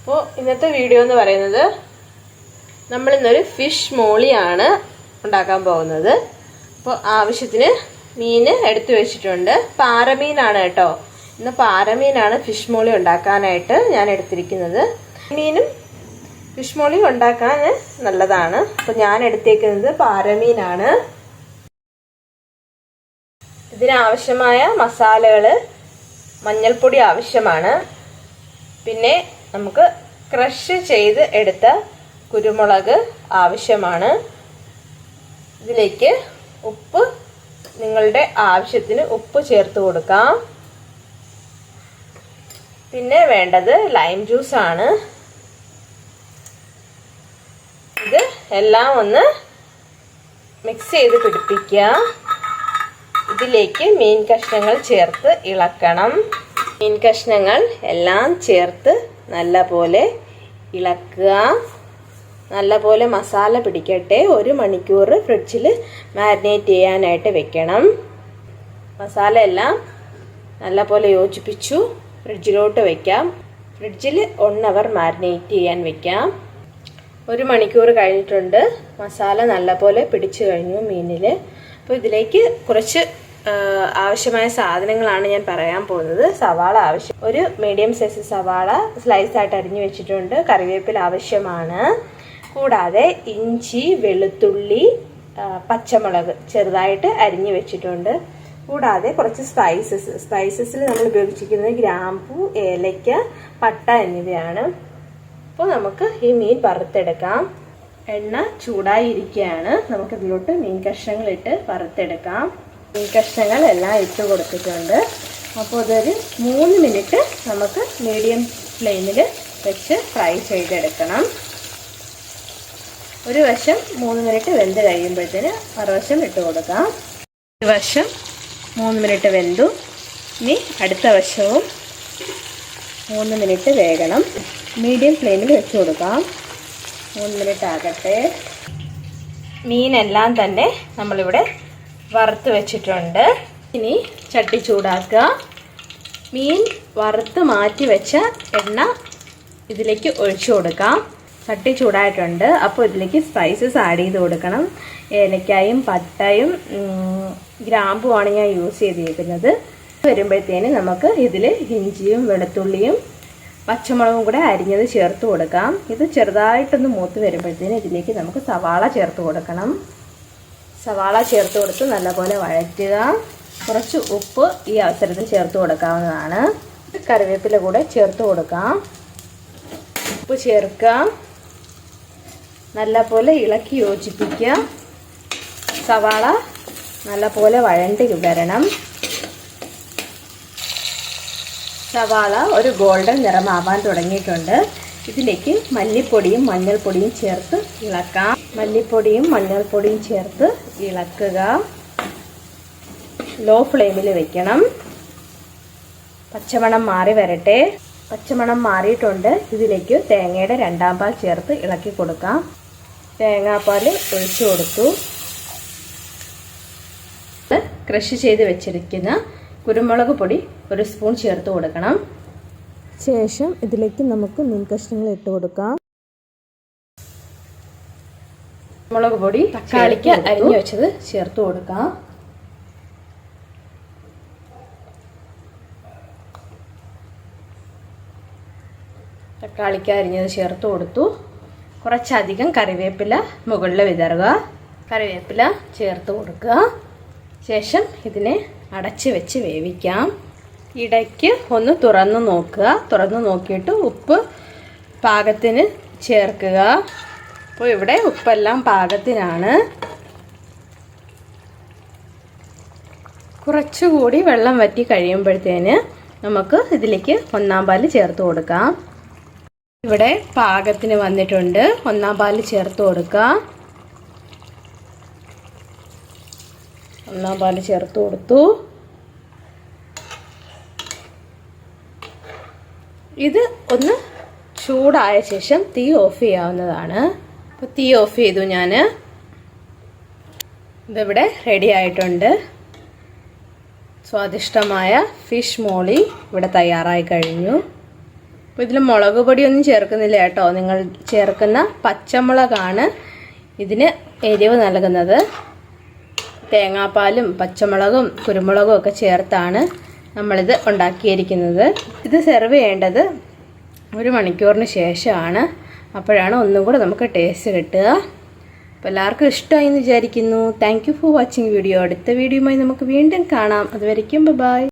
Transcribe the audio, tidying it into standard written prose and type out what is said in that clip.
അപ്പോൾ ഇന്നത്തെ വീഡിയോ എന്ന് പറയുന്നത് നമ്മളിന്നൊരു ഫിഷ് മോളിയാണ് ഉണ്ടാക്കാൻ പോകുന്നത്. അപ്പോൾ ആവശ്യത്തിന് മീൻ എടുത്തു വെച്ചിട്ടുണ്ട്. പാറമീനാണ് കേട്ടോ. ഇന്ന് പാറമീനാണ് ഫിഷ് മോളി ഉണ്ടാക്കാനായിട്ട് ഞാൻ എടുത്തിരിക്കുന്നത്. മീനും ഫിഷ് മോളി ഉണ്ടാക്കാൻ നല്ലതാണ്. അപ്പോൾ ഞാൻ എടുത്തേക്കുന്നത് പാറമീനാണ്. ഇതിനാവശ്യമായ മസാലകൾ, മഞ്ഞൾപ്പൊടി ആവശ്യമാണ്. പിന്നെ നമുക്ക് ക്രഷ് ചെയ്ത് എടുത്ത കുരുമുളക് ആവശ്യമാണ്. ഇതിലേക്ക് ഉപ്പ് നിങ്ങളുടെ ആവശ്യത്തിന് ഉപ്പ് ചേർത്ത് കൊടുക്കാം. പിന്നെ വേണ്ടത് ലൈം ജ്യൂസാണ്. ഇത് എല്ലാം ഒന്ന് മിക്സ് ചെയ്ത് പിടിപ്പിക്കുക. ഇതിലേക്ക് മീൻ കഷ്ണങ്ങൾ ചേർത്ത് ഇളക്കണം. മീൻ കഷ്ണങ്ങൾ എല്ലാം ചേർത്ത് നല്ലപോലെ ഇളക്കുക. നല്ലപോലെ മസാല പിടിക്കട്ടെ. 1 മണിക്കൂർ ഫ്രിഡ്ജിൽ മാരിനേറ്റ് ചെയ്യാനായിട്ട് വെക്കണം. മസാല എല്ലാം നല്ലപോലെ യോജിപ്പിച്ചു ഫ്രിഡ്ജിലോട്ട് വയ്ക്കാം. ഫ്രിഡ്ജിൽ 1 അവർ മാരിനേറ്റ് ചെയ്യാൻ വെക്കാം. 1 മണിക്കൂർ കഴിഞ്ഞിട്ടുണ്ട്. മസാല നല്ലപോലെ പിടിച്ചു കഴിഞ്ഞു മീനിൽ. അപ്പോൾ ഇതിലേക്ക് കുറച്ച് ആവശ്യമായ സാധനങ്ങളാണ് ഞാൻ പറയാൻ പോകുന്നത്. സവാള ആവശ്യം, ഒരു മീഡിയം സൈസ് സവാള സ്ലൈസ് ആയിട്ട് അരിഞ്ഞു വെച്ചിട്ടുണ്ട്. കറിവേപ്പില ആവശ്യമാണ്. കൂടാതെ ഇഞ്ചി, വെളുത്തുള്ളി, പച്ചമുളക് ചെറുതായിട്ട് അരിഞ്ഞു വെച്ചിട്ടുണ്ട്. കൂടാതെ കുറച്ച് സ്പൈസസിൽ നമ്മൾ ഉപയോഗിച്ചിരിക്കുന്നത് ഗ്രാമ്പൂ, ഏലയ്ക്ക, പട്ട എന്നിവയാണ്. അപ്പോൾ നമുക്ക് ഈ മീൻ വറുത്തെടുക്കാം. എണ്ണ ചൂടായിരിക്കുകയാണ്. നമുക്ക് ഇതിലോട്ട് മീൻ കഷ്ണങ്ങൾ ഇട്ട് വറുത്തെടുക്കാം. മീൻ കഷ്ണങ്ങൾ എല്ലാം ഇട്ട് കൊടുത്തിട്ടുണ്ട്. അപ്പോൾ അതൊരു 3 മിനിറ്റ് നമുക്ക് മീഡിയം ഫ്ലെയിമിൽ വെച്ച് ഫ്രൈ ചെയ്തെടുക്കണം. ഒരു വശം 3 മിനിറ്റ് വെന്ത് കഴിയുമ്പോഴത്തേന് മറുവശം ഇട്ട് കൊടുക്കാം. ഒരു വശം 3 മിനിറ്റ് വെന്തു. ഇനി അടുത്ത വശവും 3 മിനിറ്റ് വേകണം. മീഡിയം ഫ്ലെയിമിൽ വെച്ച് കൊടുക്കാം. 3 മിനിറ്റ് ആകട്ടെ. മീനെല്ലാം തന്നെ നമ്മളിവിടെ വറുത്ത് വെച്ചിട്ടുണ്ട്. ഇനി ചട്ടി ചൂടാക്കുക. മീൻ വറുത്ത് മാറ്റി വെച്ച എണ്ണ ഇതിലേക്ക് ഒഴിച്ചു കൊടുക്കാം. ചട്ടി ചൂടായിട്ടുണ്ട്. അപ്പോൾ ഇതിലേക്ക് സ്പൈസസ് ആഡ് ചെയ്ത് കൊടുക്കണം. ഏലക്കായും പട്ടയും ഗ്രാമ്പുമാണ് ഞാൻ യൂസ് ചെയ്തിരിക്കുന്നത്. വരുമ്പോഴത്തേന് നമുക്ക് ഇതിൽ ഇഞ്ചിയും വെളുത്തുള്ളിയും പച്ചമുളകും കൂടെ അരിഞ്ഞത് ചേർത്ത് കൊടുക്കാം. ഇത് ചെറുതായിട്ടൊന്ന് മൂത്ത് വരുമ്പോഴത്തേന് ഇതിലേക്ക് നമുക്ക് സവാള ചേർത്ത് കൊടുക്കണം. സവാള ചേർത്ത് കൊടുത്ത് നല്ലപോലെ വഴറ്റുക. കുറച്ച് ഉപ്പ് ഈ അവസരത്തിൽ ചേർത്ത് കൊടുക്കാവുന്നതാണ്. കറിവേപ്പില കൂടെ ചേർത്ത് കൊടുക്കാം. ഉപ്പ് ചേർക്കാം. നല്ലപോലെ ഇളക്കി യോജിപ്പിക്കുക. സവാള നല്ലപോലെ വഴണ്ടി വരണം. സവാള ഒരു ഗോൾഡൻ നിറമാവാൻ തുടങ്ങിയിട്ടുണ്ട്. ഇതിലേക്ക് മല്ലിപ്പൊടിയും മഞ്ഞൾപ്പൊടിയും ചേർത്ത് ഇളക്കാം. മല്ലിപ്പൊടിയും മഞ്ഞൾപ്പൊടിയും ചേർത്ത് ഇളക്കുക. ലോ ഫ്ലെയിമിൽ വെക്കണം. പച്ചമണം മാറി വരട്ടെ. പച്ചമണം മാറിയിട്ടുണ്ട്. ഇതിലേക്ക് തേങ്ങയുടെ 2ാം പാൽ ചേർത്ത് ഇളക്കി കൊടുക്കാം. തേങ്ങാപ്പാൽ ഒഴിച്ചു കൊടുത്തു. ക്രഷ് ചെയ്ത് വെച്ചിരിക്കുന്ന കുരുമുളക് പൊടി 1 സ്പൂൺ ചേർത്ത് കൊടുക്കണം. ശേഷം ഇതിലേക്ക് നമുക്ക് മീൻ കഷ്ണങ്ങൾ ഇട്ട് കൊടുക്കാം. മുളക് പൊടി, തക്കാളിക്ക് അരിഞ്ഞു വെച്ചത് ചേർത്ത് കൊടുക്കാം. തക്കാളിക്ക് അരിഞ്ഞത് ചേർത്ത് കൊടുത്തു. കുറച്ചധികം കറിവേപ്പില മുകളിൽ വിതറുക. കറിവേപ്പില ചേർത്ത് കൊടുക്കുക. ശേഷം ഇതിനെ അടച്ച് വെച്ച് വേവിക്കാം. ഇടയ്ക്ക് ഒന്ന് തുറന്നു നോക്കുക. തുറന്നു നോക്കിയിട്ട് ഉപ്പ് പാകത്തിന് ചേർക്കുക. അപ്പോൾ ഇവിടെ ഉപ്പെല്ലാം പാകത്തിനാണ്. കുറച്ചുകൂടി വെള്ളം വറ്റി കഴിയുമ്പോഴത്തേന് നമുക്ക് ഇതിലേക്ക് 1ാം പാൽ ചേർത്ത് കൊടുക്കാം. ഇവിടെ പാകത്തിന് വന്നിട്ടുണ്ട്. 1ാം പാൽ ചേർത്ത് കൊടുക്കുക. 1ാം പാൽ ചേർത്ത് കൊടുത്തു. ഇത് ഒന്ന് ചൂടായ ശേഷം തീ ഓഫ് ചെയ്യാവുന്നതാണ്. അപ്പോൾ തീ ഓഫ് ചെയ്തു ഞാൻ. ഇതിവിടെ റെഡി ആയിട്ടുണ്ട്. സ്വാദിഷ്ടമായ ഫിഷ് മോളി ഇവിടെ തയ്യാറായി കഴിഞ്ഞു. അപ്പോൾ ഇതിൽ മുളക് പൊടിയൊന്നും ചേർക്കുന്നില്ല കേട്ടോ. നിങ്ങൾ ചേർക്കുന്ന പച്ചമുളകാണ് ഇതിന് എരിവ് നൽകുന്നത്. തേങ്ങാപ്പാലും പച്ചമുളകും കുരുമുളകും ഒക്കെ ചേർത്താണ് നമ്മളിത് ഉണ്ടാക്കിയിരിക്കുന്നത്. ഇത് സെർവ് ചെയ്യേണ്ടത് 1 മണിക്കൂറിന് ശേഷമാണ്. അപ്പോഴാണ് ഒന്നും കൂടെ നമുക്ക് ടേസ്റ്റ് കിട്ടുക. അപ്പോൾ എല്ലാവർക്കും ഇഷ്ടമായി എന്ന് വിചാരിക്കുന്നു. Thank you for watching video. അടുത്ത വീഡിയോയുമായി നമുക്ക് വീണ്ടും കാണാം. അതുവരയ്ക്കും ബൈ.